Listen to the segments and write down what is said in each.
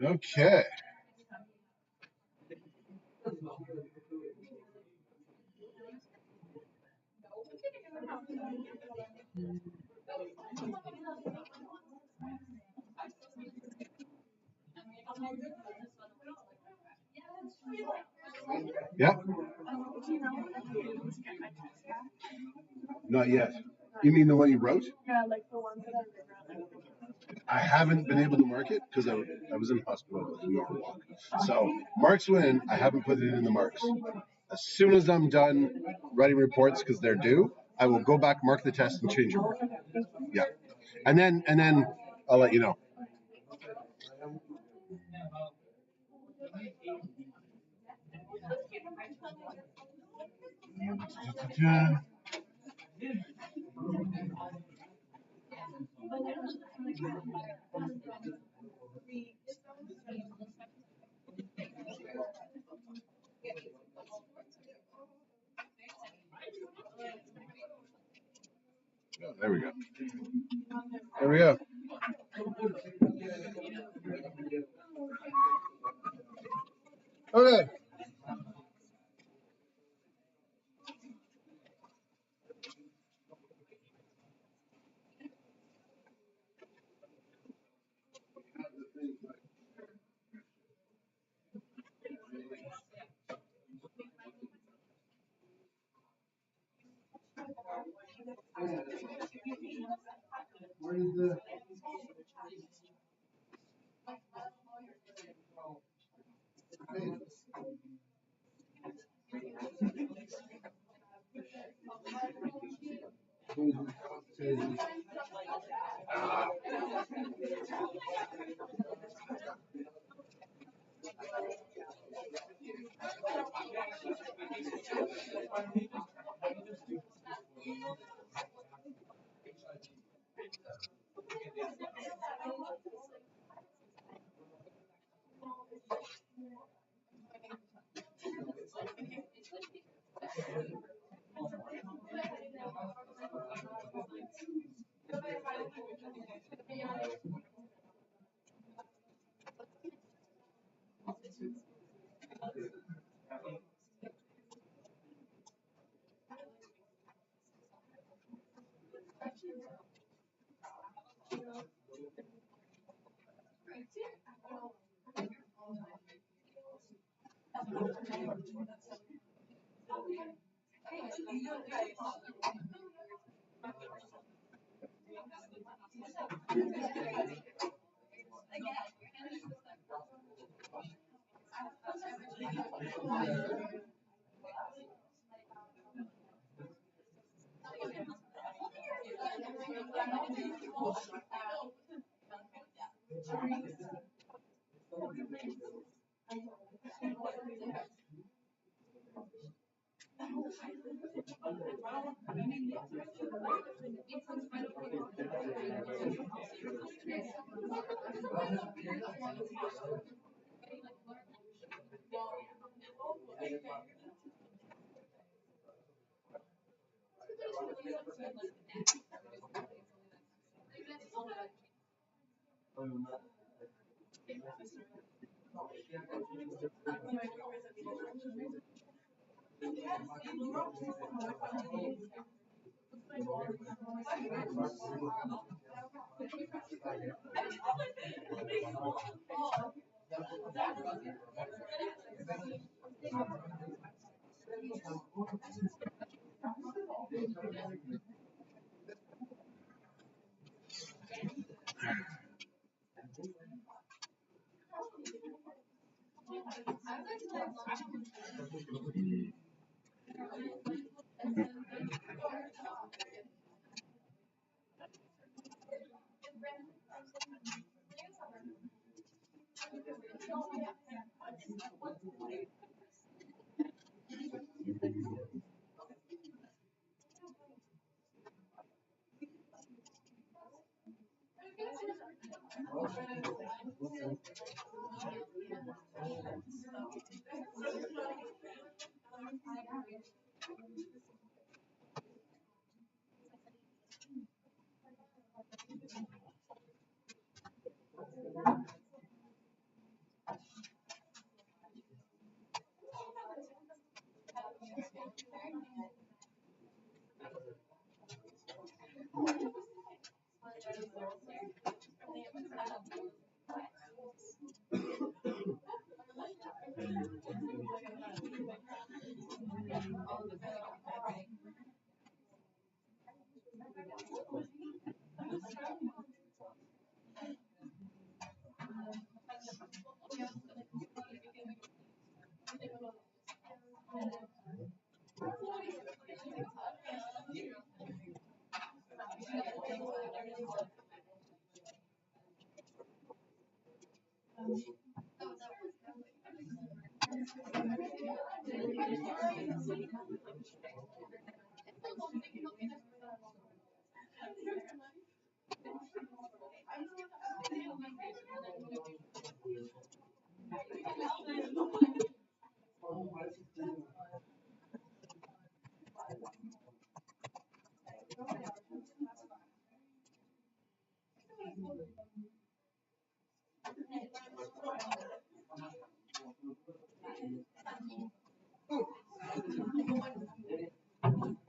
Okay. Yeah. Not yet. You mean the one you wrote? I haven't been able to mark it because I was in hospital with Norwalk. So marks went in. I haven't put it in the marks. As soon as I'm done writing reports because they're due, I will go back, mark the test, and change your mark. Yeah, and then I'll let you know. Oh, there we go. There we go. Okay.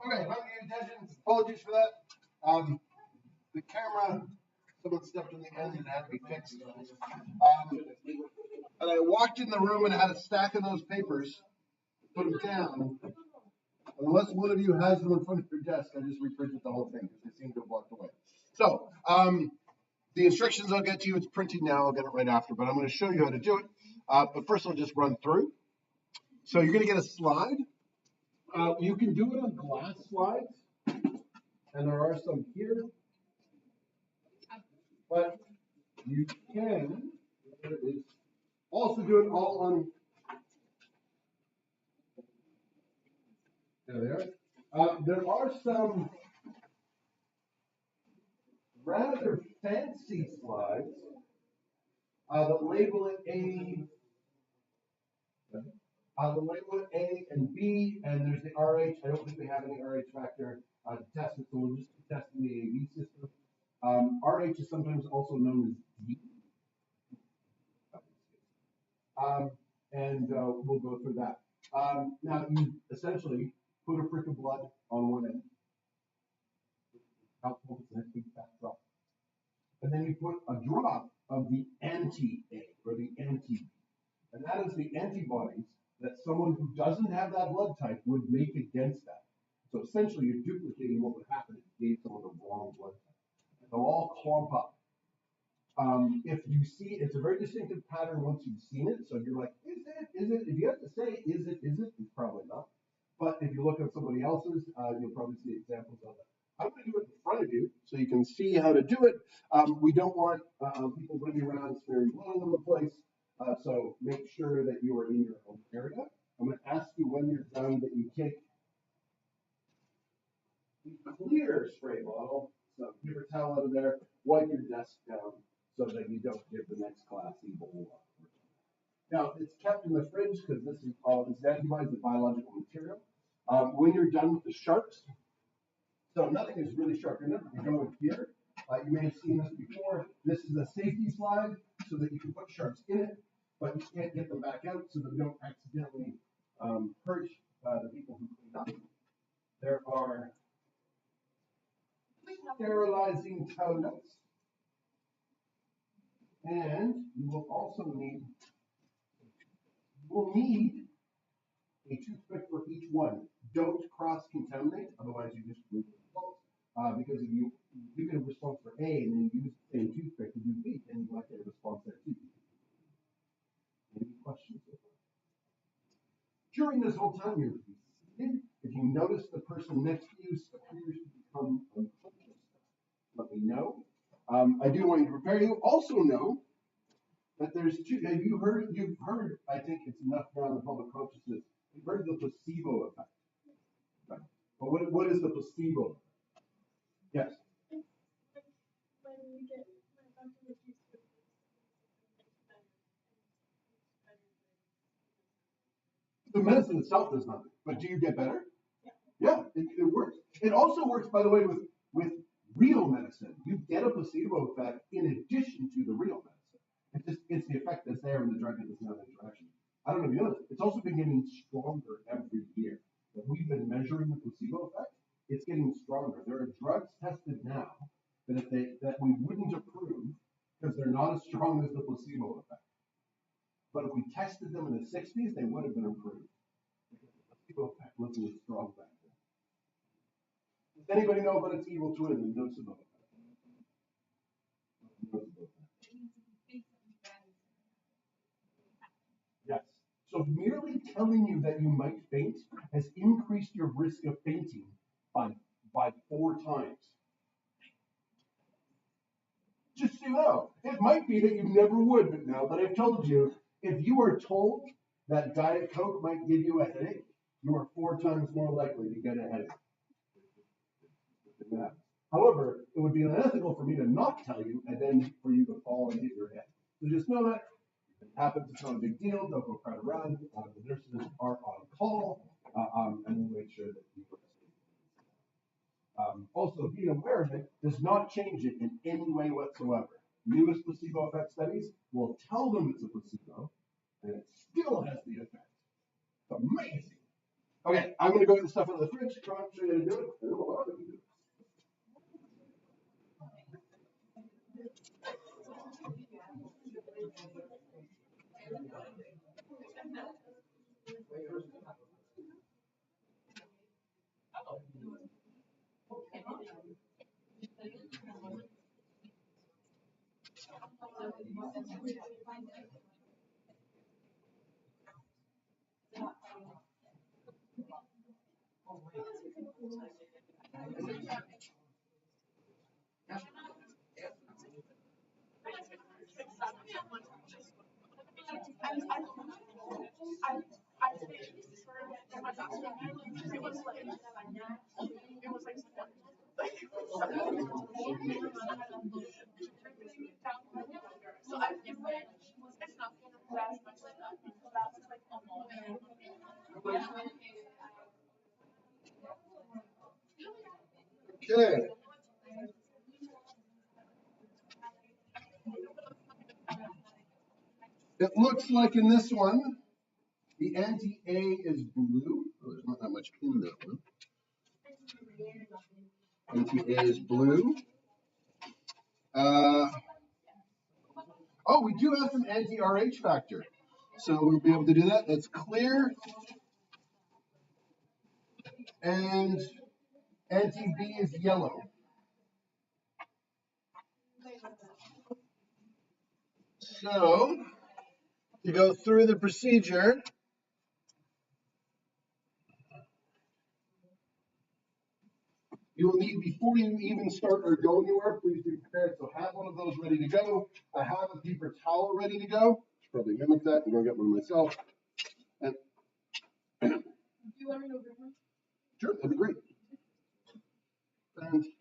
Okay, I'm your attention. Apologies for that. The camera, someone stepped on the end and it had to be fixed. And I walked in the room and had a stack of those papers, put them down. Unless one of you has them in front of your desk, I just reprinted the whole thing because they seem to have walked away. So, the instructions I'll get to you, it's printing now, I'll get it right after, but I'm going to show you how to do it. But first I'll just run through. So you're going to get a slide. You can do it on glass slides, and there are some here. But you can also do it all on. There they are. There are some rather fancy slides that label it A. The label it A and B, and there's the RH. I don't think we have any RH factor to test it, so we'll just be testing the AV system. RH is sometimes also known as D. And we'll go through that. Now, you essentially put a prick of blood on one end. Helpful, it's a nice big fat drop. And then you put a drop of the anti-A or the anti-B. And that is the antibodies that someone who doesn't have that blood type would make against that. So essentially, you're duplicating what would happen if you gave someone the wrong blood type. They'll all clump up. If you see, it's a very distinctive pattern once you've seen it. So you're like, is it? If you have to say, is it? It's probably not. But if you look at somebody else's, you'll probably see examples of it. I'm going to do it in front of you so you can see how to do it. We don't want people running around smearing blood all over the place. So make sure that you are in your own area. I'm going to ask you when you're done that you take the clear spray bottle, so paper towel out of there, wipe your desk down so that you don't give the next class evil. Now, it's kept in the fridge because this is antibodies, the biological material. When you're done with the sharps, so nothing is really sharp. Remember, you're going here. You may have seen this before. This is a safety slide so that you can put sharps in it, but you can't get them back out so that you don't accidentally hurt the people who clean up. There are sterilizing towelettes. And you will also need, a toothpick for each one. Don't cross-contaminate, otherwise you just lose the results. Because if you get a response for A and then you use the same toothpick to do B, then you might get a response there too. Any questions so far? During this whole time you're seated, if you notice the person next to you appears to become unconscious, let me know. I do want you to prepare you. Also know that there's two. You've heard, I think it's enough now in the public consciousness, you've heard the placebo effect. Right? But what is the placebo effect? Yes. The medicine itself does nothing, but do you get better? Yeah, it works. It also works, by the way, with real medicine. You get a placebo effect in addition to the real medicine. It's the effect that's there in the drug and it's not interaction. I don't know if you know this. It's also been getting stronger every year. That we've been measuring the placebo effect. It's getting stronger. There are drugs tested now that we wouldn't approve because they're not as strong as the placebo effect. But if we tested them in the 60s, they would have been approved. Because the placebo effect wasn't as strong back then. Does anybody know about its evil twin, the nocebo effect? Yes. So merely telling you that you might faint has increased your risk of fainting by 4 times. you know. It might be that you never would, but now that I've told you, if you are told that Diet Coke might give you a headache, you are 4 times more likely to get a headache. Yeah. However, it would be unethical for me to not tell you and then for you to fall and hit your head. So just know that if it happens, it's not a big deal. Don't go crowd around. The nurses are on call, and we'll make sure that you are safe. Also, being aware of it does not change it in any way whatsoever. Newest placebo effect studies will tell them it's a placebo, and it still has the effect. It's amazing. Okay, I'm going to go get the stuff out of the fridge. Try and show you how to do it. I don't know how to do it. Okay. It looks like in this one, the anti-A is blue. Oh, there's not that much in that one. Anti-A is blue. Oh, we do have some anti-RH factor. So we'll be able to do that. That's clear. And anti-B is yellow. So, to go through the procedure, you will need, before you even start or go anywhere, please be prepared. So have one of those ready to go. I have a paper towel ready to go. Should probably mimic that and go get one myself. And Do you want me to go get one? sure, that'd be great. Fantastic.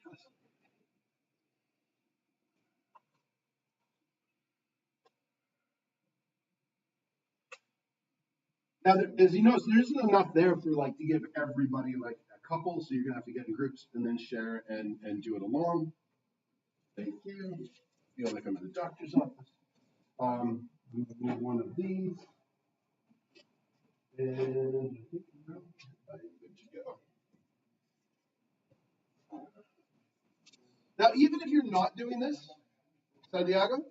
Now, as you notice, there isn't enough there for like to give everybody like a couple, so you're gonna have to get in groups and then share and do it along. Thank you. Feel like I'm in the doctor's office. We need one of these, and I think I'm good to go. Now, even if you're not doing this, Santiago,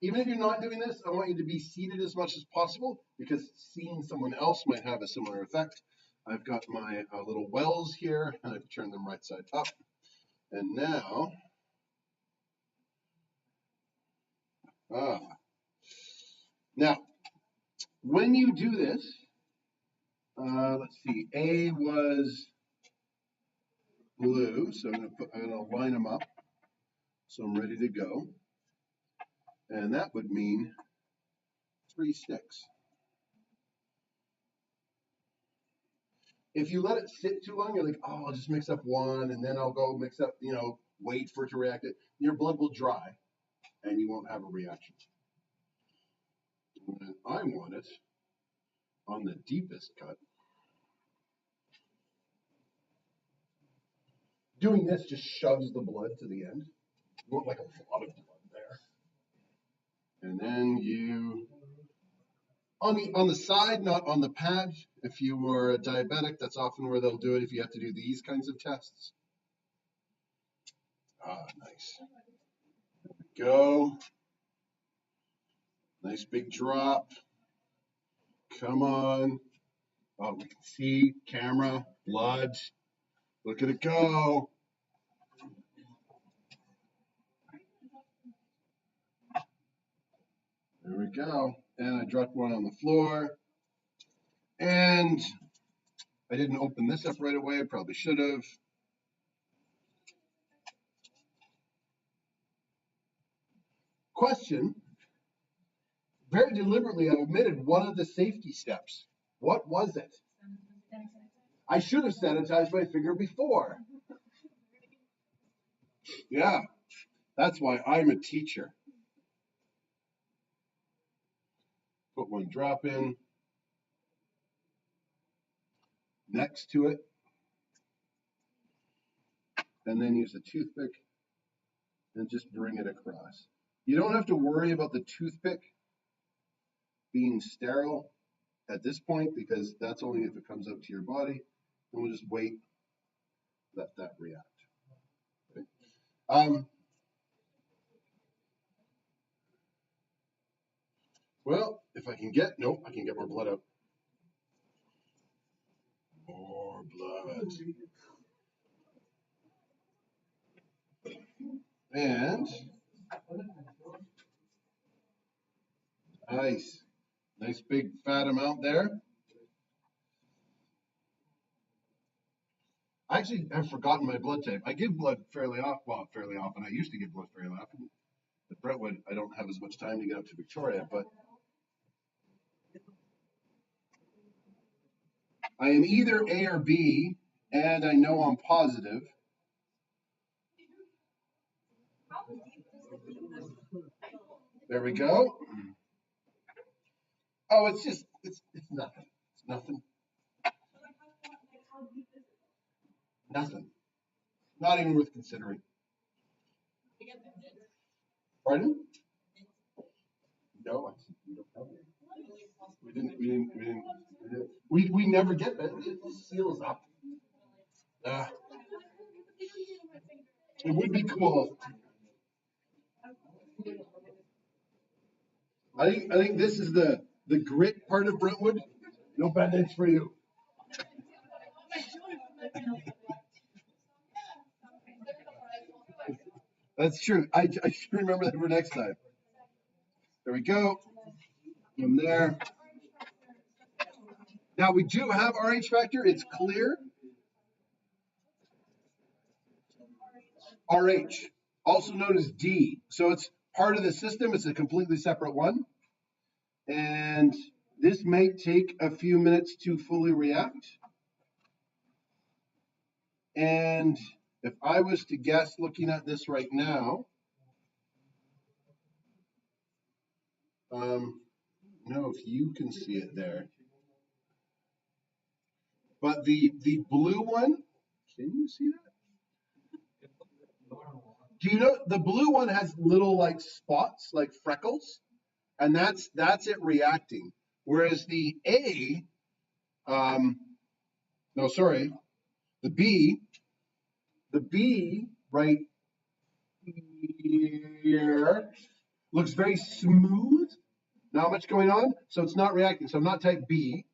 even if you're not doing this, I want you to be seated as much as possible because seeing someone else might have a similar effect. I've got my little wells here, and I've turned them right side up. And now, now, when you do this, let's see, A was blue, so I'm gonna line them up, so I'm ready to go. And that would mean 3 sticks. If you let it sit too long, you're like, oh, I'll just mix up one, and then I'll go mix up, wait for it to react. Your blood will dry, and you won't have a reaction. And I want it on the deepest cut. Doing this just shoves the blood to the end. You want like a lot of blood there. And then you, on the side, not on the pad. If you were a diabetic, that's often where they'll do it if you have to do these kinds of tests. Ah, nice. There we go. Nice big drop. Come on. Oh, we can see camera, blood. Look at it go. There we go. And I dropped one on the floor. And I didn't open this up right away. I probably should have. Question. Very deliberately, I omitted one of the safety steps. What was it? I should have sanitized my finger before. Yeah, that's why I'm a teacher. Put one drop in next to it, and then use a toothpick and just bring it across. You don't have to worry about the toothpick being sterile at this point because that's only if it comes up to your body. And we'll just wait, let that react. Okay. Well, if I can get, nope, I can get more blood out. More blood. And nice big fat amount there. I actually have forgotten my blood type. I give blood fairly often. I used to give blood fairly often. At Brentwood, I don't have as much time to get up to Victoria, but I am either A or B, and I know I'm positive. There we go. Oh, it's nothing. It's nothing. Nothing. Not even worth considering. Pardon? No, we don't have it. We never get that. It seals up. It would be cool. I think this is the grit part of Brentwood. No band-aids for you. That's true. I should remember that for next time. There we go. From there. Now we do have RH factor. It's clear. RH, also known as D. So it's part of the system. It's a completely separate one. And this may take a few minutes to fully react. And if I was to guess looking at this right now, no, if you can see it there. But the blue one, can you see that? Do you know the blue one has little like spots, like freckles, and that's it reacting. Whereas the A, no, sorry, the B right here looks very smooth. Not much going on, so it's not reacting. So I'm not type B,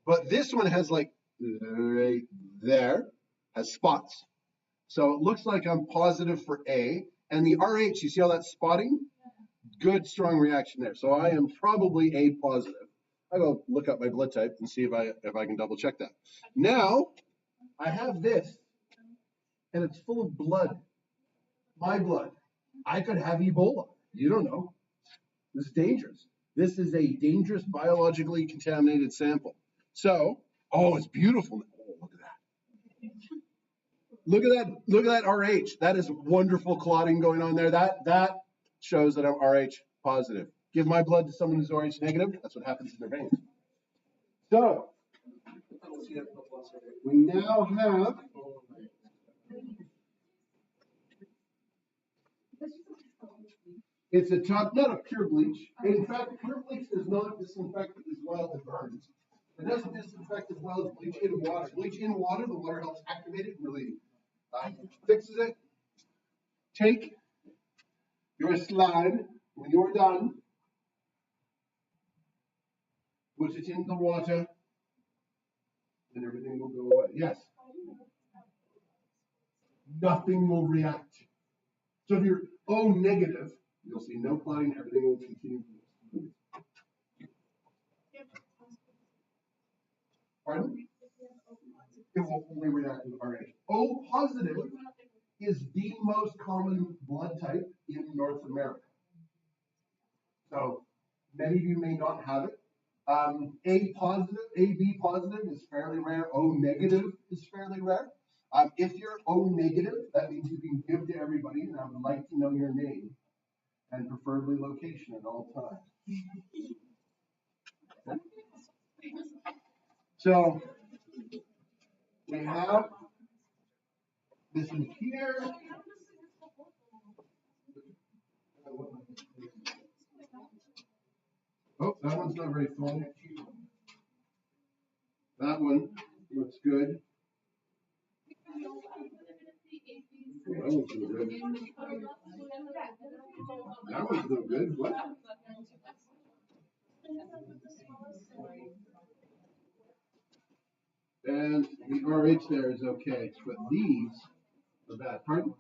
but this one has like right there, has spots. So it looks like I'm positive for A. And the RH, you see all that spotting? Good, strong reaction there. So I am probably A positive. I'll go look up my blood type and see if I can double check that. Now, I have this, and it's full of blood. My blood. I could have Ebola. You don't know. This is dangerous. This is a dangerous biologically contaminated sample. So, oh, it's beautiful. Oh, look at that. Look at that. Look at that RH. That is wonderful clotting going on there. That shows that I'm RH positive. Give my blood to someone who's RH negative. That's what happens in their veins. So we now have it's a top, not a pure bleach. And in fact, pure bleach does not disinfect as well as burns. It doesn't disinfect as well as bleach in water. Bleach in water, the water helps activate it, really fixes it. Take your slide when you're done. Put it in the water, and everything will go away. Yes. Nothing will react. So if you're O negative, you'll see no clotting, everything will continue. Pardon? It will only react with RH. O positive is the most common blood type in North America. So many of you may not have it. A positive, AB positive is fairly rare. O negative is fairly rare. If you're O negative, that means you can give to everybody, and I would like to know your name and preferably location at all times. Okay. So we have this in here. Oh, that one's not very full. That one looks good. That one's no good. That one's no good. What? And the RH there is okay, but these are bad. Pardon?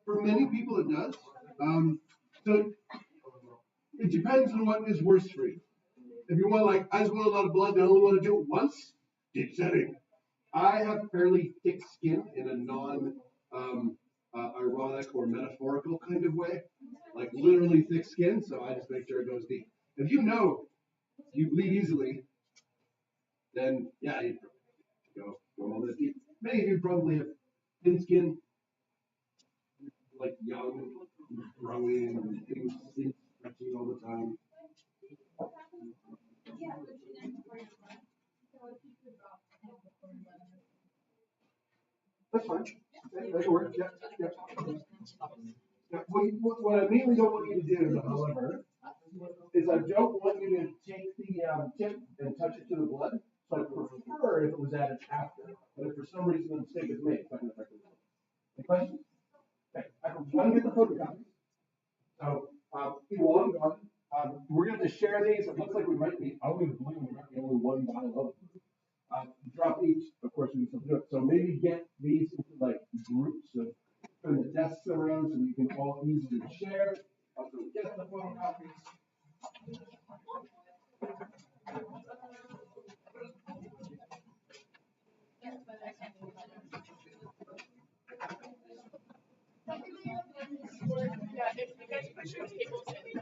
For many people, it does. So it depends on what is worse for you. If you want, like, I just want a lot of blood and I only want to do it once, deep setting. I have fairly thick skin in a ironic or metaphorical kind of way, like literally thick skin. So I just make sure it goes deep. If you know you bleed easily, then yeah, you go a little bit deep. Many of you probably have thin skin, like young, growing, and things stretching all the time. That's fine. That'll work. Yeah, yeah. Yeah. What I mainly don't want you to do, however, is I don't want you to take the tip and touch it to the blood. So I prefer if it was added after. But if for some reason the mistake is made, it's not going to affect the blood. Any questions? Okay. I can one get the photocopy. So while I'm gone, we're going to share these. It looks like we might be out of blue. We might be only one bottle of blue. Drop each, of course, we can still do it. So maybe get these into like groups of turn the desks around so you can all easily share. Get the photocopies. Yeah, if you guys push your tables in.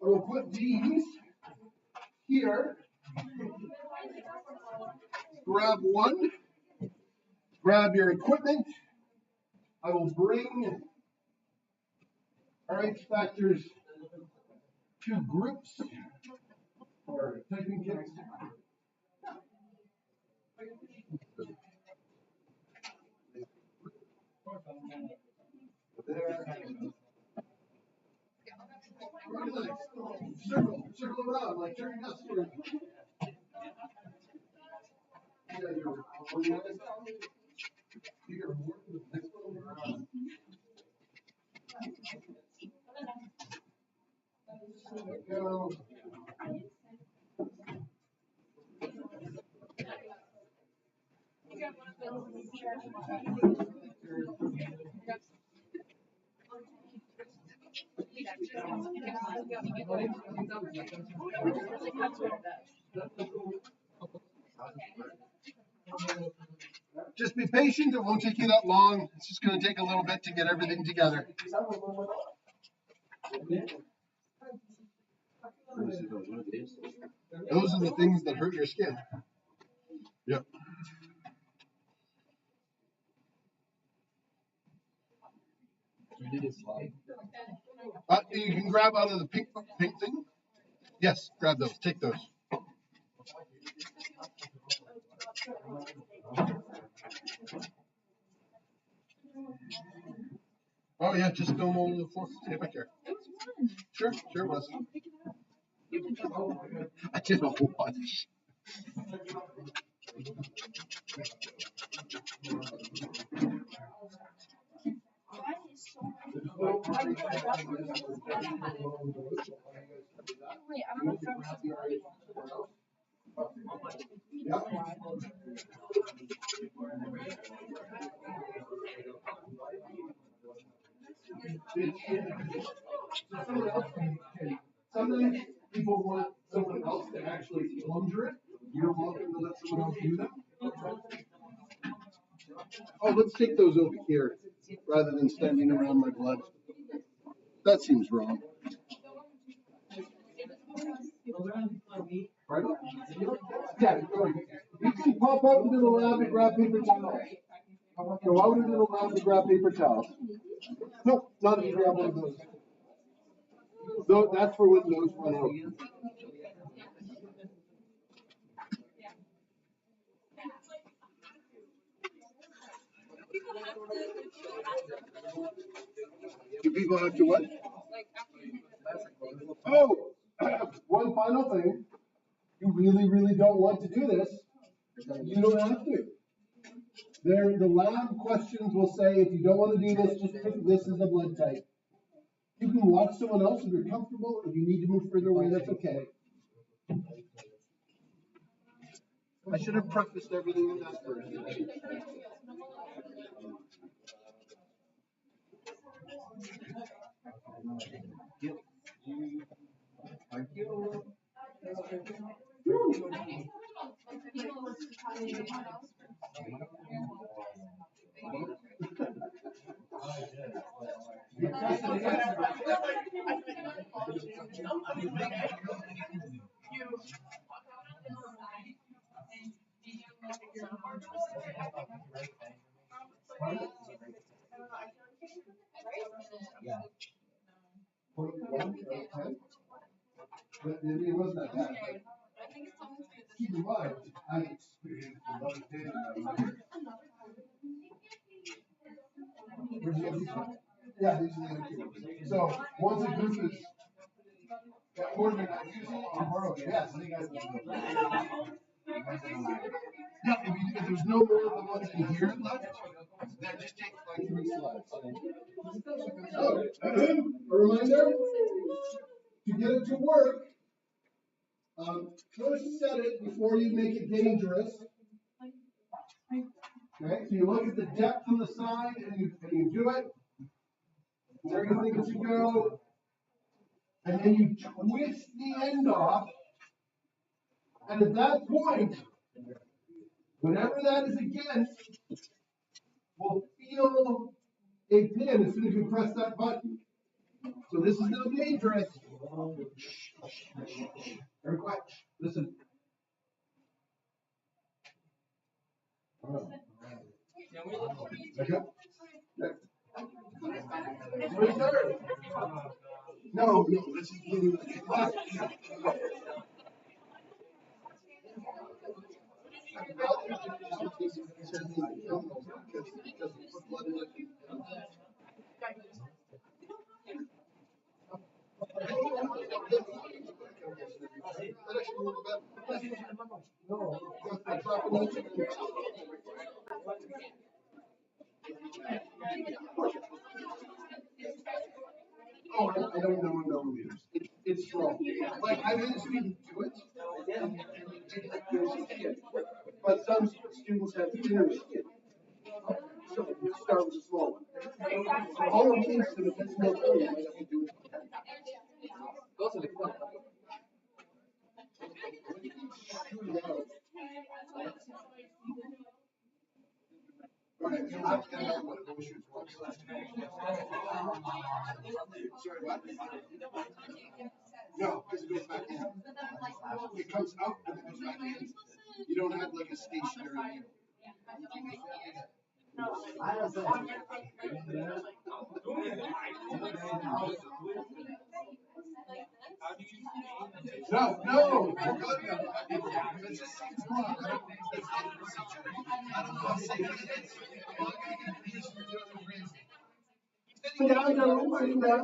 I will put these here. Grab one. Grab your equipment. I will bring RH factors to groups or typing kits. Circle around like turning us. Go. Just be patient. It won't take you that long. It's just going to take a little bit to get everything together. Those are the things that hurt your skin. Yep. You can grab out of the pink thing. Yes, grab those. Take those. Oh yeah, just go over the floor. Stay back here. Sure it was. I did a whole bunch. Sometimes people want someone else to actually plunger it. You're welcome to let someone else do that. Oh, let's take those over here rather than standing around my blood. That seems wrong. Right? Yeah, you can pop out into the lab and grab paper towels. Go out into the lab and grab paper towels. No, not if you grab one of those. No, that's for when those run out. Do people have to what? Oh, one final thing. You really don't want to do this. You don't have to. The lab questions will say, if you don't want to do this, just pick this as a blood type. You can watch someone else if you're comfortable. If you need to move further away, that's okay. I should have prefaced everything with that first. Thank you. But it wasn't that bad. Keep in mind, I experienced a lot of pain. Yeah, these are the other two. So once a group is coordinated, yes. Yeah, if there's no more than what's in here left, then just take like 3 slides. So, a reminder, to get it to work, first set it before you make it dangerous. Okay, so you look at the depth on the side and you do it. Where you think it should go. And then you twist the end off. And at that point, whenever that is against, will feel a pin as soon as you press that button. So this is now dangerous. Very quiet. Listen. Okay. No, this is literally. Oh, I don't know in millimeters. It's slow. Like I had a student do it, and but some students have thinner skin. So you start with a small one. All of these, if it's no good, you have to do it. Right, you're not gonna know what those shoes look like. Sorry, what? No, because it goes back in. It comes out and it goes back in. You don't have like a stationary needle. No, no, we're good now. It's just 6 o'clock. I don't know how safe it is. I'm not gonna get abused for doing the crazy. Yeah, I know, I know.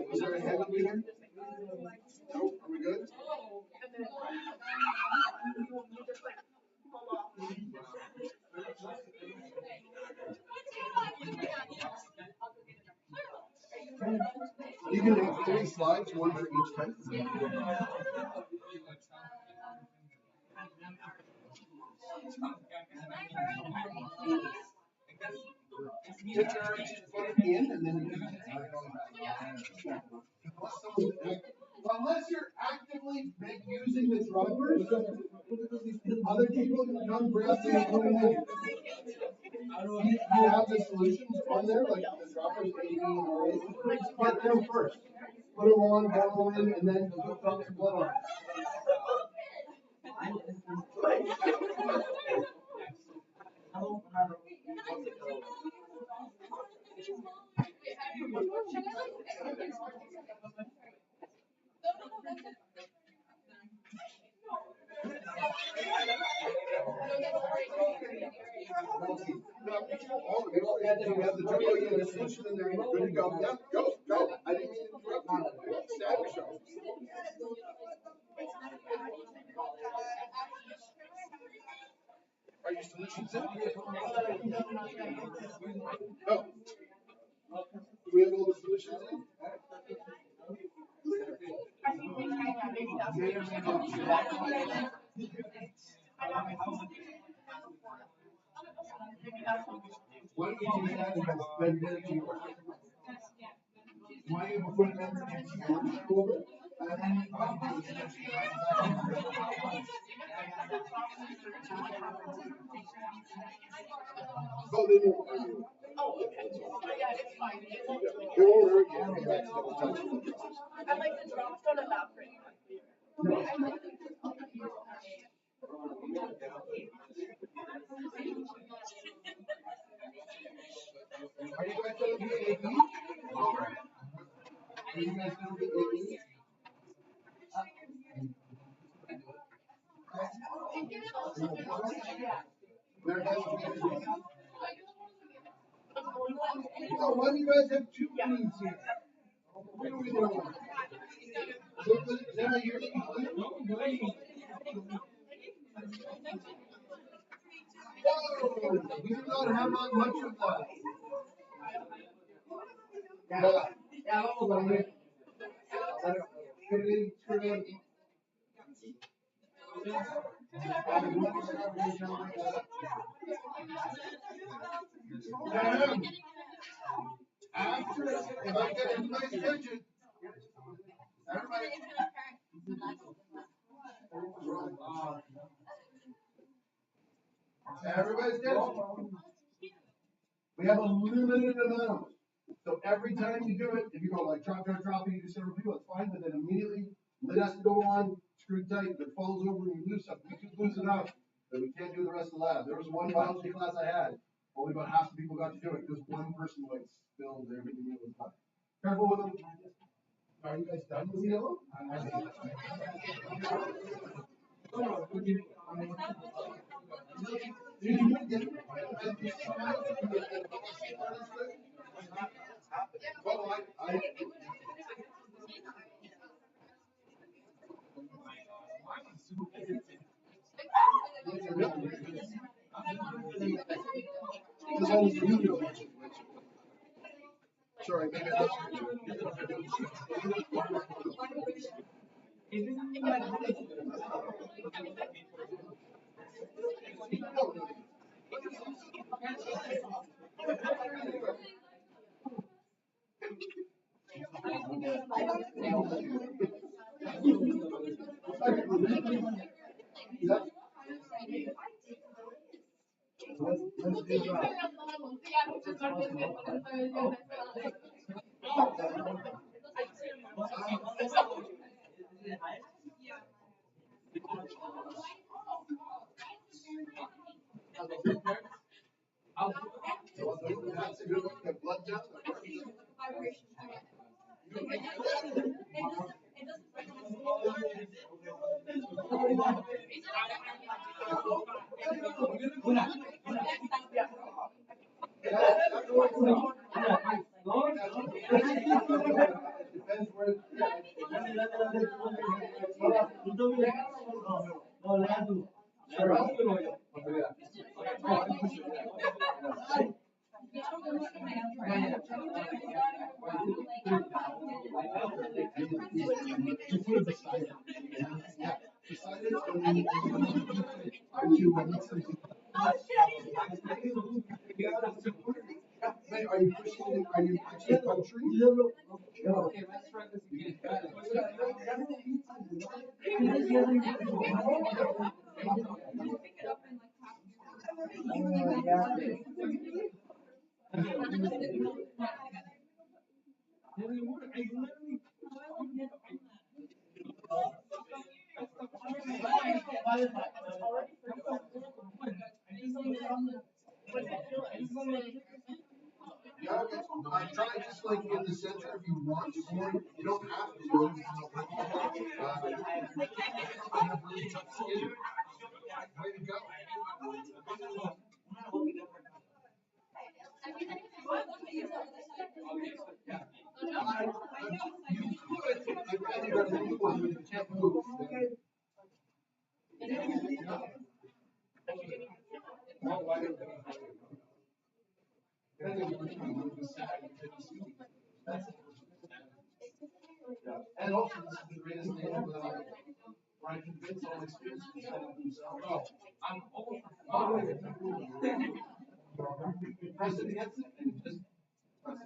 Was there a hand up here? No, are we good? You can make 3 slides, one for each type. Get your foot in and then unless you're actively using the droppers, other people can come grab the equipment. You have the solutions on there, like the droppers, get them first. Put them on, go in, and then drop some blood on. You have the jumbo, you have the solution in there, you're good to go. Yeah, go. I didn't mean to interrupt you. Stand yourself. Are your solutions in? No. Do we have all the solutions in? Why don't you do that and then get it to your work? Why don't you put it in over? Oh, they won't hurt you. Yeah, it's fine. It won't hurt you if you accidentally touch it. I like the drops on about pretty much. Are you guys going to be AB? Are you guys going to be AB? There has to be a oh, why do you guys have 2 meetings here? What do we know? Is that my yearly? Whoa! We do not have that much of that. Yeah, after, if I get everybody's attention, everybody. Everybody's attention. We have a limited amount. So every time you do it, if you go like drop, you do several people, it's fine, but then immediately lid has to go on, screw tight, if it falls over and you lose something, we could lose enough, then we can't do the rest of the lab. There was one biology class I had, only about half the people got to do it because one person like spilled everything that was done. Careful with them. Are you guys done with the yellow? Sorry, maybe I I'm trying just like in the center if you want to more. You don't have to. I have really tough skin. Way to go. You could. I really got to move one, but you can't move. And also, this is the greatest thing where I convince all these kids to set up themselves. Oh, I'm over. Press it against it and just press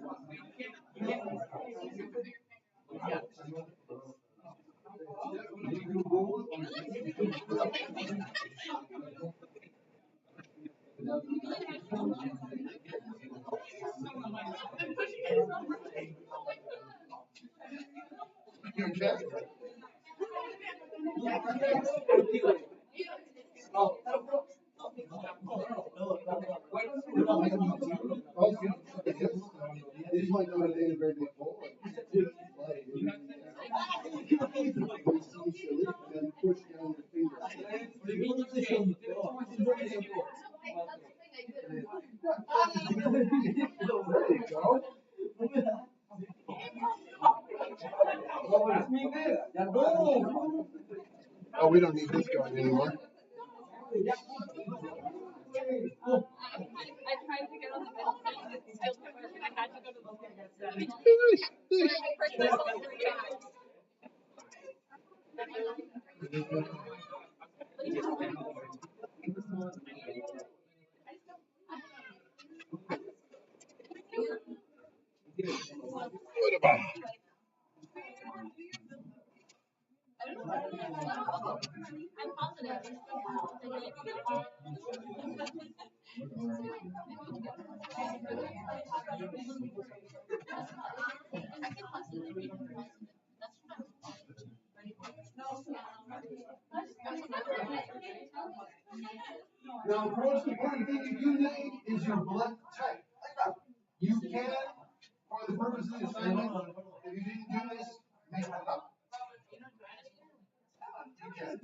You okay? These might not have been a very big hole. And push down your finger. There you go. Oh, we don't need this going anymore. I tried to get on the middle thing, and it still couldn't work, and I had to go to the local instead. So I pushed myself 3 times. What about? I'm positive. Now, the most important thing you do need is your blood type. You can, for the purpose of the assignment, if you didn't do this, make it up. You can.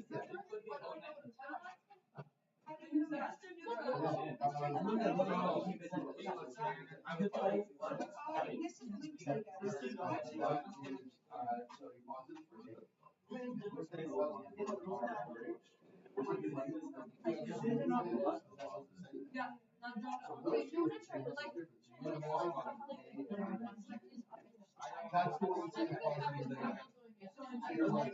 That's the one thing so you're like,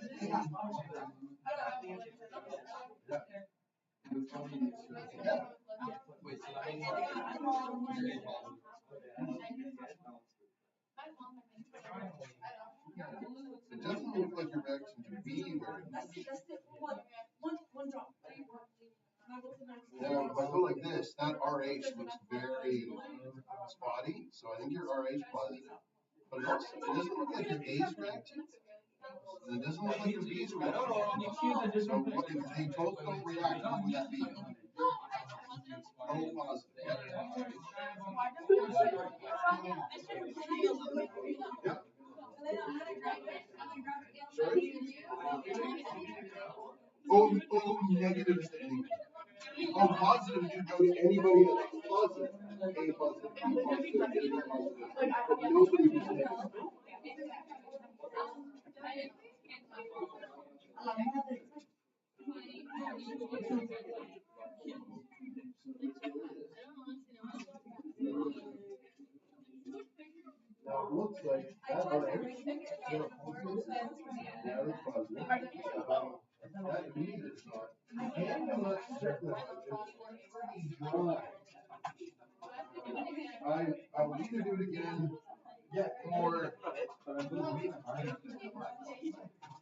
it doesn't look like your reaction to B very much. Yeah, if I go like this, that RH looks very spotty, so I think you're RH positive. But it doesn't look like your A's reacting. And it doesn't look like your B's reacting. So what if they both don't react, what would that be? O positive. Yep. Sorry? O negative is to anybody. O positive, you go to anybody that's positive. A positive, B positive, A positive. But nobody was negative. Now it looks like that arrow, you're positive, now it's positive. That means it's not. And I'm not certain of it. It's pretty dry. I will either do it again, or but I'm gonna leave it.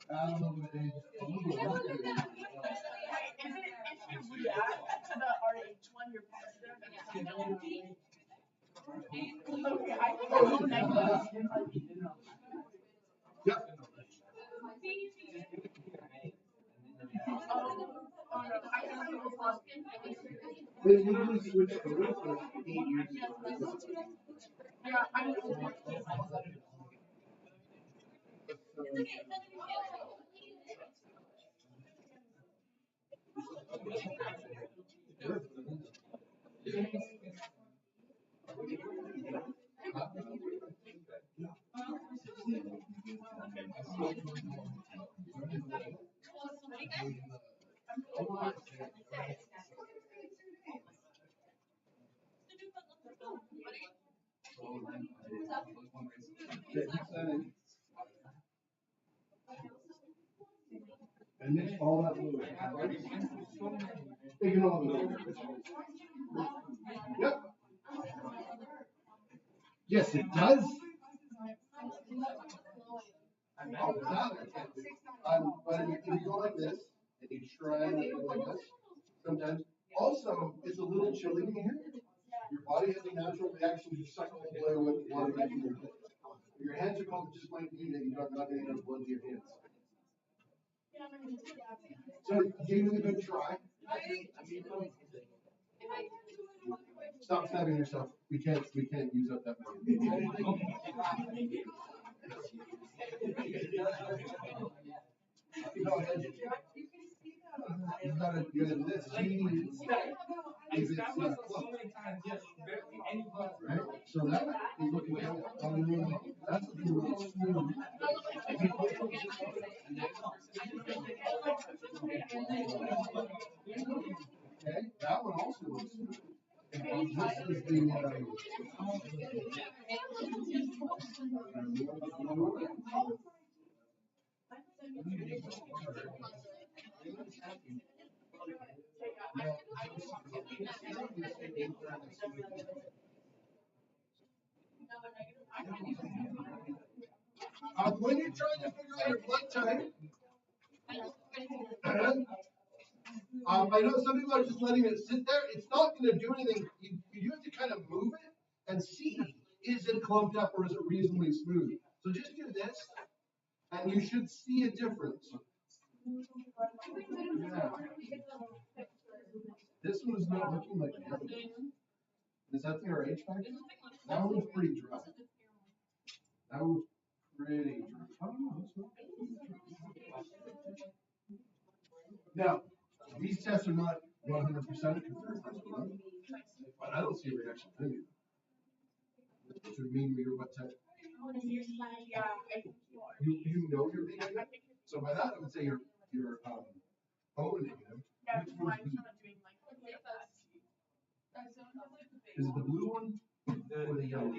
I don't know what it is. A little bit of it. If you react to the RH1, you're positive, and it's negative. Okay, I think I'm low negative. Yep. They literally switched photos like 8 years ago. Yeah, I'm. And mix all that fluid. Ignore all the fluid. Yep. Yes, it does. Oh, that I can't do. But if you go like this, and you try and go like this, sometimes. Also, it's a little chilly in here. Your body has a natural reaction to suck all the blood with water back in your head. Your hands are cold, it just might be that you're not getting enough blood to your hands. So give it a good try. Stop stabbing yourself. We can't use up that money. You gotta do this. Is it close? Right? So that is looking at that's looking really smooth. Okay, that one also looks smooth. This is the when you're trying to figure out your blood type, I know some people are just letting it sit there. It's not going to do anything. You have to kind of move it and see, is it clumped up or is it reasonably smooth? So just do this, and you should see a difference. Yeah. This one is not looking like the other one. Is that the RH factor? That one was pretty dry. That one was pretty dry. I don't know. Now, these tests are not 100% but I don't see a reaction to any of them. Which would mean you're what type? You know you're being negative? So by that, I would say you're O negative. Is it the blue one or the yellow one?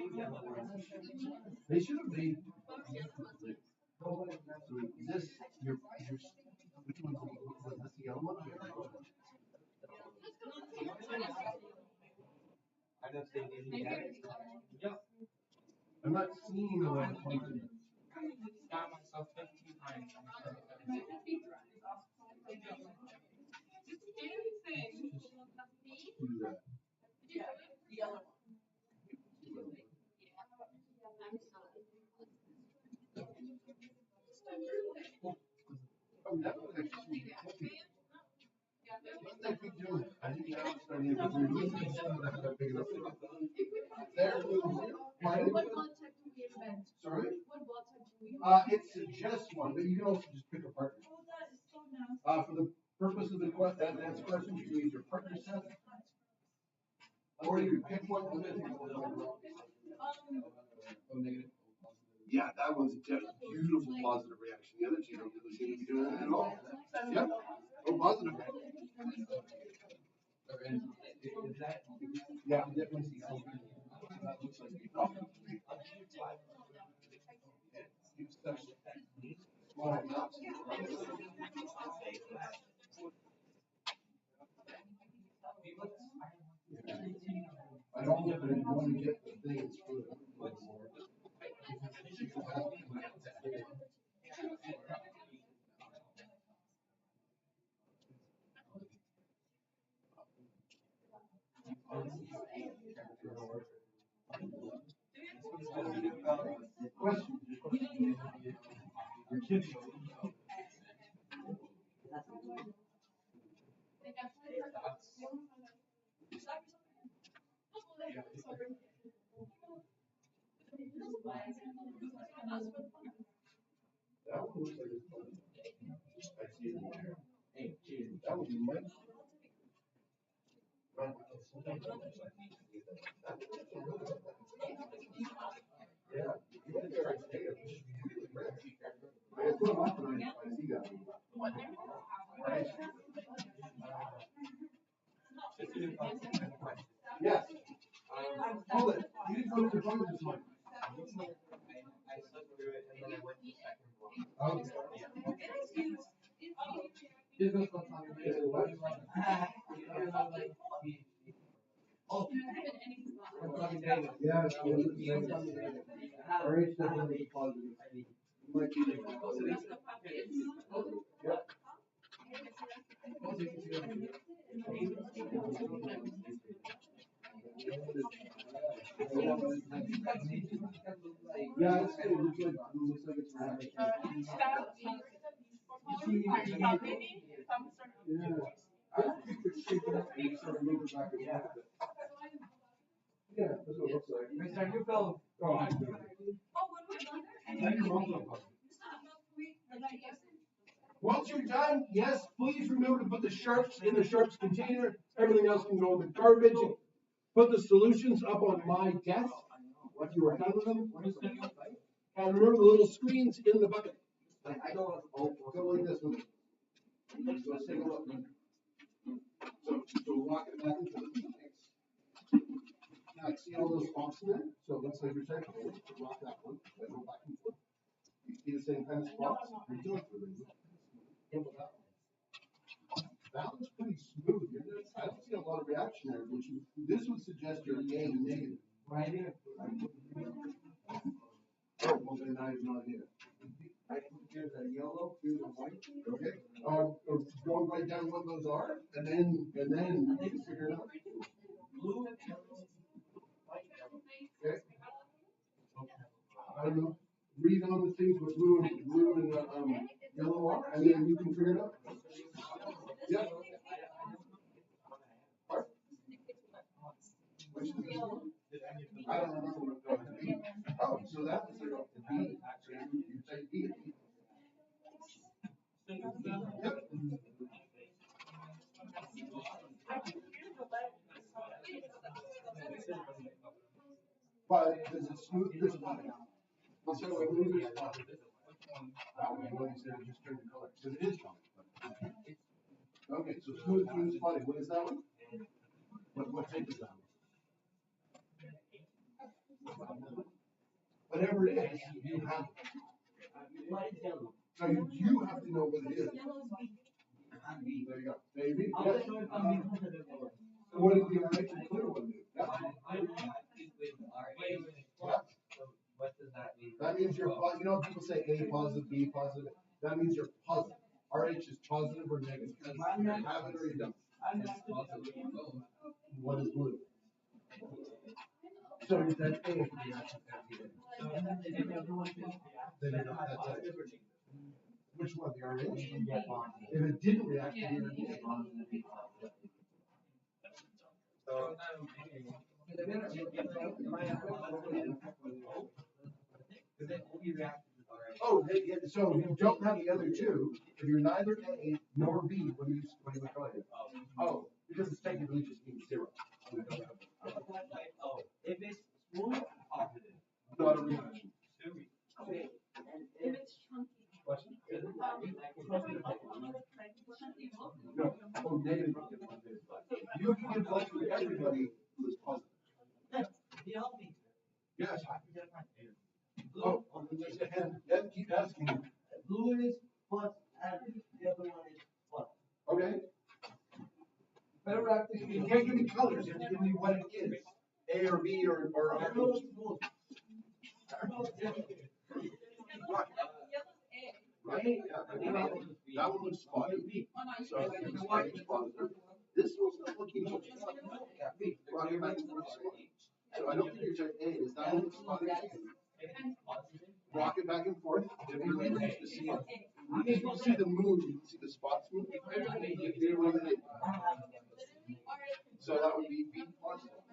They should have made. So this, which one was this the yellow one? I'm not seeing a lot of function. Oh, that was actually I keep doing it. I didn't know it's starting to be big enough. There. Pardon? What blood type do we invent? Sorry? What blood type do we? It suggests one, but you can also just pick a partner. Oh, that is so nasty. For the purpose of the advanced question, you can use your partner set. Or you can pick one. Yeah, that one's a beautiful positive reaction. The other two don't really seem to be doing it at all. Yep. Oh, positive. Yeah, definitely. That looks like I don't want to get the things for the. Question. Your kids. That one looks like it's funny. I see it in there. Hey, that would be Mike. Yeah. You went there and stayed. I put them up and I see that. Right. Yes. Hold it. You didn't go to the phone this morning. I slept through it and then I went to the second one. Okay. Yeah, RH definitely positive. Might be. Yep. Yeah, it's good. It looks like it's right. Yeah. I think it's shaking up and sort of moving back and forth. Yeah, that's what it looks like. Mr. New Fellow. Oh, once you're done, yes, please remember to put the sharps in the sharps container. Everything else can go in the garbage. Put the solutions up on my desk. If you were handling them. And remember the little screens in the bucket. I go like this with it. So let's take a look. So walk it back into the mix. Now, see all those spots in there? So it looks like you're saying, rock that one, then go back and forth. You see the same kind of spots? You're doing it really good. That one's pretty smooth. I don't see a lot of reaction there, which this would suggest you're A negative. Right here. Oh, well, then I have no idea. Here's a yellow, here's a white. Okay. Go right down what those are, and then you can figure it out. Blue. Okay. I don't know. Read on the things with blue and yellow are, and then you can figure it out. Yep. I don't remember what it was. Oh, so that was the B. You say B. Yep. But does it smooth this one? So it moves this one. I don't know what he said, it just turned the color. Because it is color. Okay, so smooth through this body. What is that one? What type is that one? Whatever it is, you have. So you have to know what it is. There you go. Maybe. Yes. So what did the RH and clear one do? Yeah. What does that mean? That means you're, you know, people say A positive, B positive. That means you're positive. RH is positive or negative. You have it or you don't. What is blue? So is that A if the reaction then you're not that type. Which one? The RH? If it didn't react, you're Oh, so you don't have the other two. If you're neither A nor B, what do you call it? Oh, because it's technically just means zero. If it's smooth, positive. Not a reaction. If it's chunky. Question? Chunky. No. Oh, negative. You can give blood to everybody who is positive. Yes. Oh, and keep asking. Blue is plus, and the other one is plus. Okay. Better acting. You can't give me colors. You have to give me what it is. A or B or R. Right? Yeah. That one looks spotty. So if it's white, it's positive. This one's not looking so spotty. So I don't think you're type A. Is that one spotty? Rock it back and forth. It really nice to see it. You can see the move. You can see the spots move. So that would be B positive.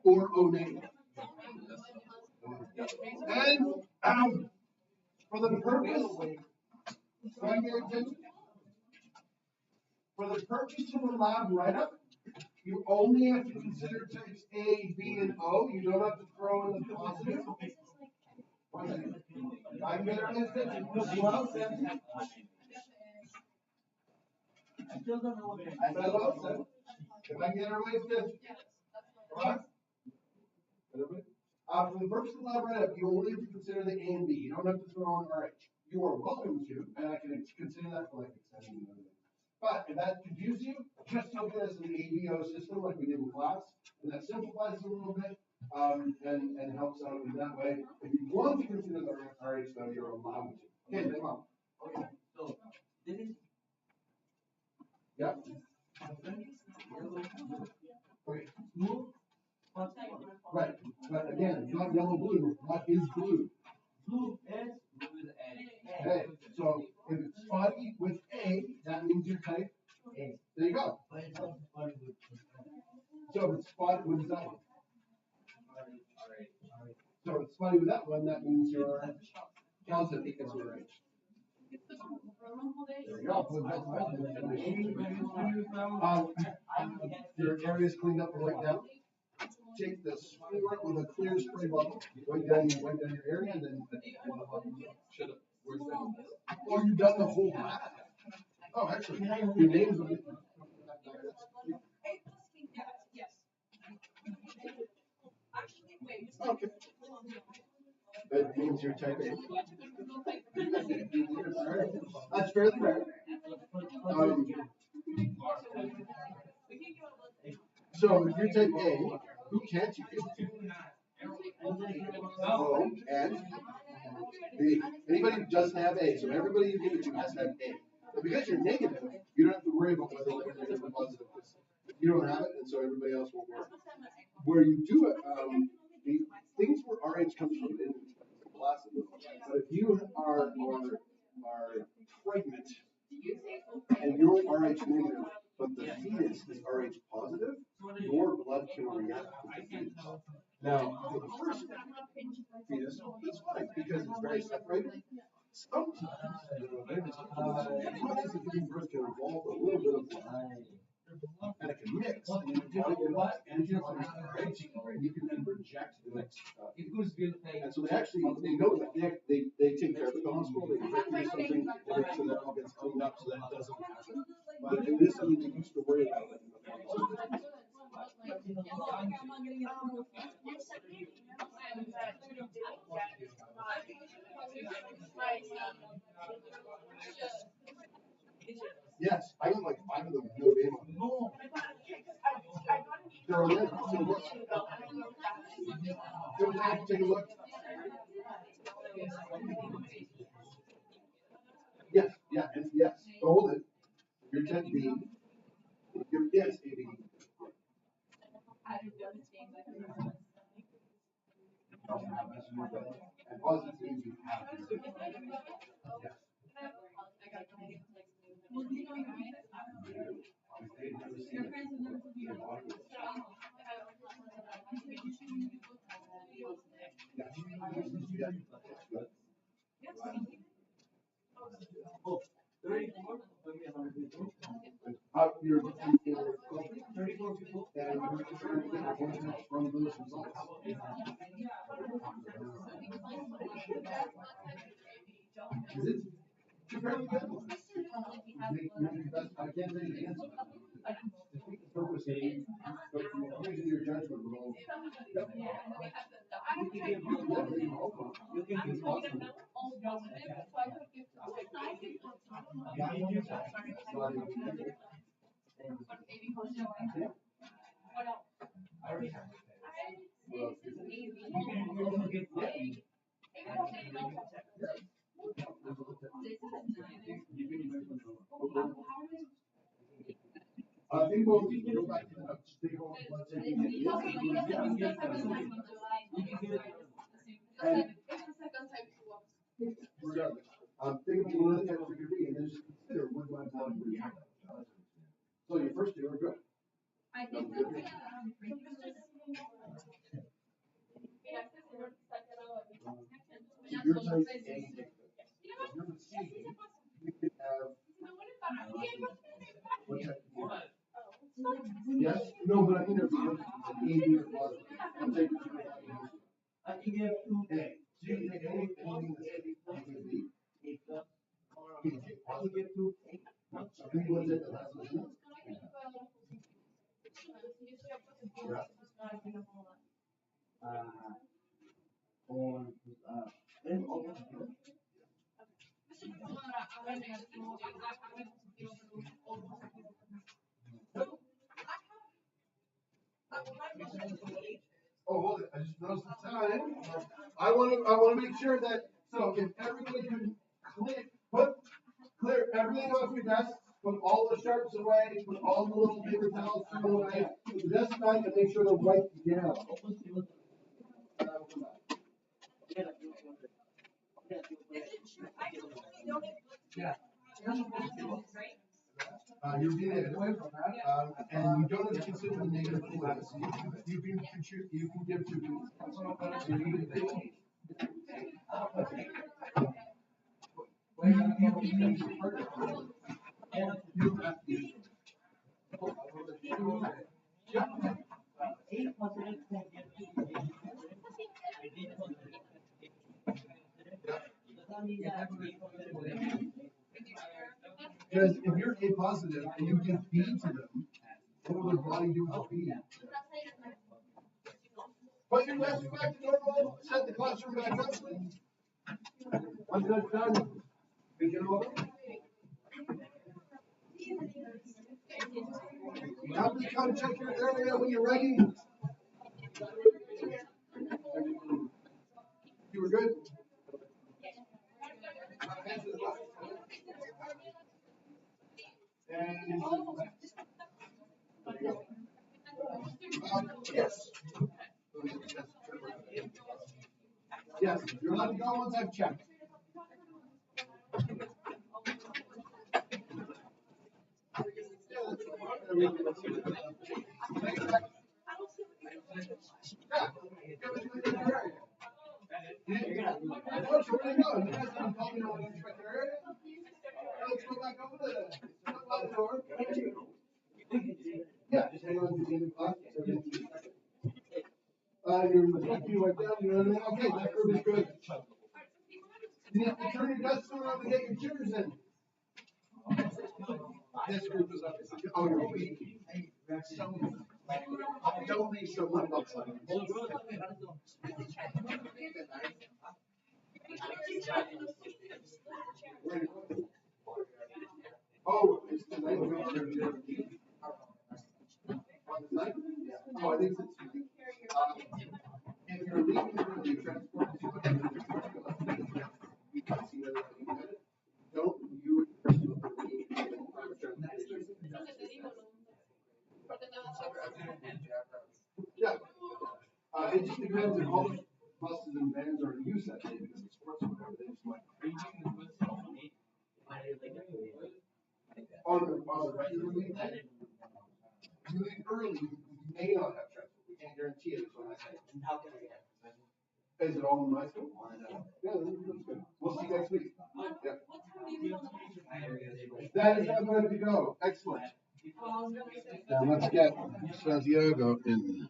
Or O negative. And for the purpose, of the lab write-up, you only have to consider types A, B, and O. You don't have to throw in the positive. I can get it listed. I still don't know what it is. If I can get everybody listed. Come on. For the purpose of the lab write-up, you only have to consider the A and B. You don't have to throw in RH. You are welcome to, and I can consider that for like extending and everything. But if that confuses you, just look at it as an ABO system like we did in class, and that simplifies it a little bit, and helps out in that way. If you want to consider the RH though, you're allowed to. Okay, come on. Okay, so this is. Yep. Okay. Smooth. Plus Right, but again, not yellow blue. What is blue? blue is A. Okay, so if it's spotty with A, that means you're type A. There you go. But it's also spotted with. So if it's spotty, what is that one? So if it's spotty with that one, that means you're positive because you're right. There you go. Your area's cleaned up and wiped down. Take the spray with a clear spray bottle, wipe down your area, and then. Or you've done the whole lab. Oh, actually, your name's on it. Okay. That means you're type A. That's fairly rare. So if you're type A, who can't you give to? O and B. Anybody who doesn't have A, so everybody you give it to has to have A. But because you're negative, you don't have to worry about whether you're negative or positive. You don't have it, and so everybody else won't worry. Where you do it, the things where RH comes from in class, but if you are pregnant and you're RH negative, but the fetus is RH positive, your blood can react with the fetus. Now, for the first fetus, that's fine because it's very separated. Sometimes, as much as the giving birth can involve a little bit of blood, and it can mix, and you can then reject the next. And so they know that they take care of it. The hospital, they do something so that it all gets cleaned up so that it doesn't happen. But it is something they used to worry about. Yes, I got like 5 of them. No name on them. They're on there. Take a look. Take a look. Yes, yeah, and yes. Hold it. Your 10B. Yes, AB. And positive means you have to. Yes. You're coffee, 34 people, and you're just trying to get from those results. Is it? You're very good. I can't say the answer. The purpose is, but you're using your judgment role. I think we'll go back to the stable. Regardless, think of one of the types of degree and then just consider what my body react. So your first two are good. I think Your type A. Number C, you could have. What type of A? Yes, no, but I interviewed an A, B, or positive. What type of A? I can give A. So you can take anything that's A, B. You can take positive. So any ones that has a Z? Oh, hold it. I just noticed the time. I want to make sure that, so if everybody can clear everything off your desk, put all the sharps away, put all the little paper towels thrown away, put the desk back and make sure they're wiped down. Yeah. You're being negative, and you don't have to consider the negative fluid. So you can contribute, you can give to me. Because if you're A positive and you give B to them, what will their body do with B? Put your desk back to normal, set the classroom back up. Once that's done, begin over. Have me come check your area when you're ready. You were good? And yes. Yes, you're allowed to go once I've checked. Yeah, just hang on to the end of the clock. You're right down, you know what I mean? Okay, that group is good. You have to turn your desks around and get your chairs in. This group is up. Oh, you're weak. Don't make so much bucks on it. Oh, it's tonight. Tonight? Oh, I think it's tonight. If you're leaving for the transport, you can see whether you get it. Don't you yeah. It just depends if all the buses and vans are in use that day because it's sports or whatever. They just might. you leave early, you may not have transfer. We can't guarantee it, is what I say. And how can I get it? Is it all in my school? Yeah, that's good. We'll see you next week. Yeah. That is how I'm going to go. Excellent. Now let's get Santiago in.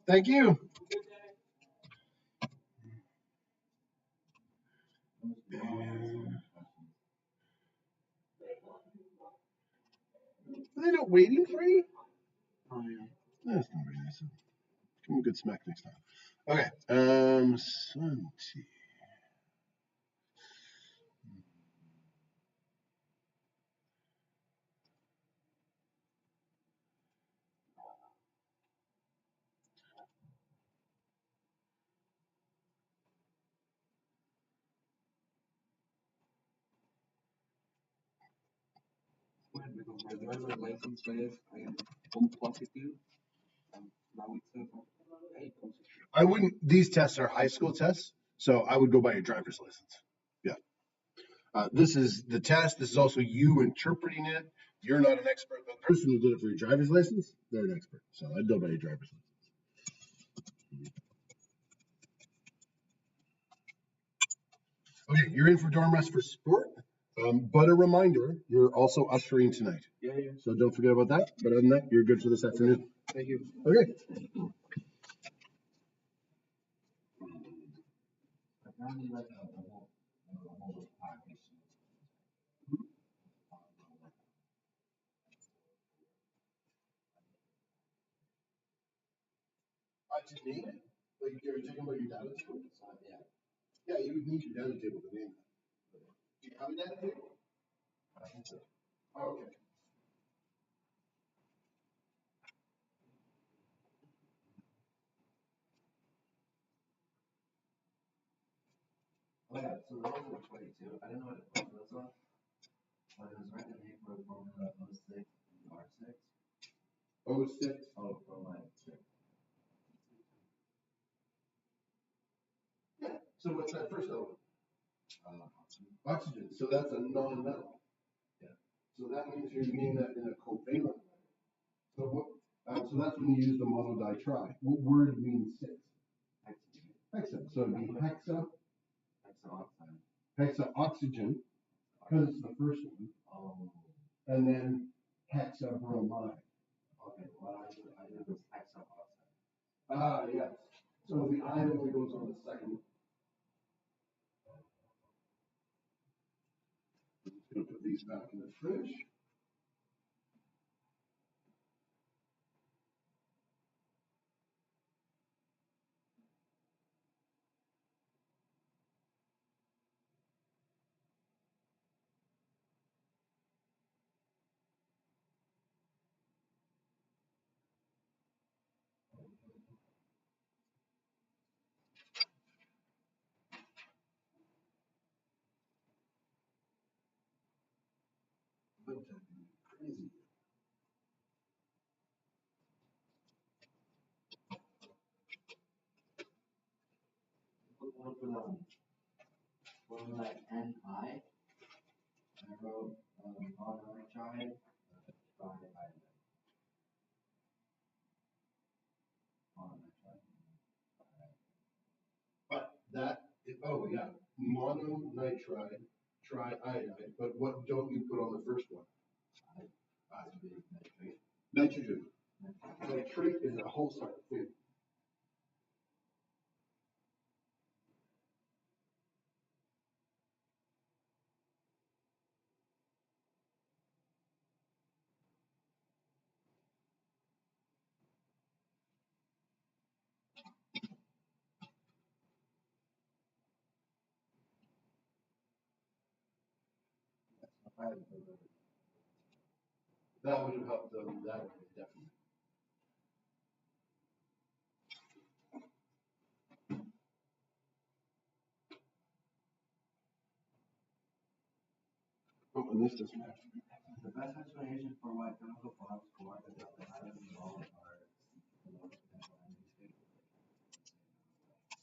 Thank you. Are they not waiting for you? Oh, yeah. That's not very nice. Give them a good smack next time. Okay. Santi. My driver's license says I am home positive. Now it says I'm positive. I wouldn't, these tests are high school tests, so I would go by your driver's license. Yeah. This is the test. This is also you interpreting it. You're not an expert, but the person who did it for your driver's license, they're an expert. So I'd go by your driver's license. Okay, you're in for dorm rest for sport. But a reminder, you're also ushering tonight. Yeah. So don't forget about that. But other than that, you're good for this afternoon. Thank you. Okay. To name it? Like you're talking about your data table? Yeah, you would need your data table to name that. Do you have a data table? I think so. Oh, okay. Oh yeah, so those were 22. I didn't know what to put those on, but it was right in the name for Formula 06 and R6. Oh, 06. Oh, for my 6. Yeah. So what's that first element? Oxygen. Oxygen. So that's a non-metal. Yeah. So that means you're meaning that in a covalent. So what? So that's when you use the monoditri. What word means 6? Hexogen. Hexa. So it'd be hexa, Hexaoxide. hexaoxygen, because it's the first one, Oh. and then hexabromide. Okay, well I did was hexaoxide. Ah, yes. So the ion only goes on the second one. I'm just going to put these back in the fridge. Crazy. One for the formula Ni. I wrote mononitride triiodide. Mononitride. But that, oh yeah, mononitride, triiodide, but what don't you put on the first one? Nitrate. Nitrogen. Nitrate is a whole separate thing. That would have helped them that way, definitely. Oh, and this doesn't have to be. The best explanation for why chemical bonds co-orbit the atoms involved are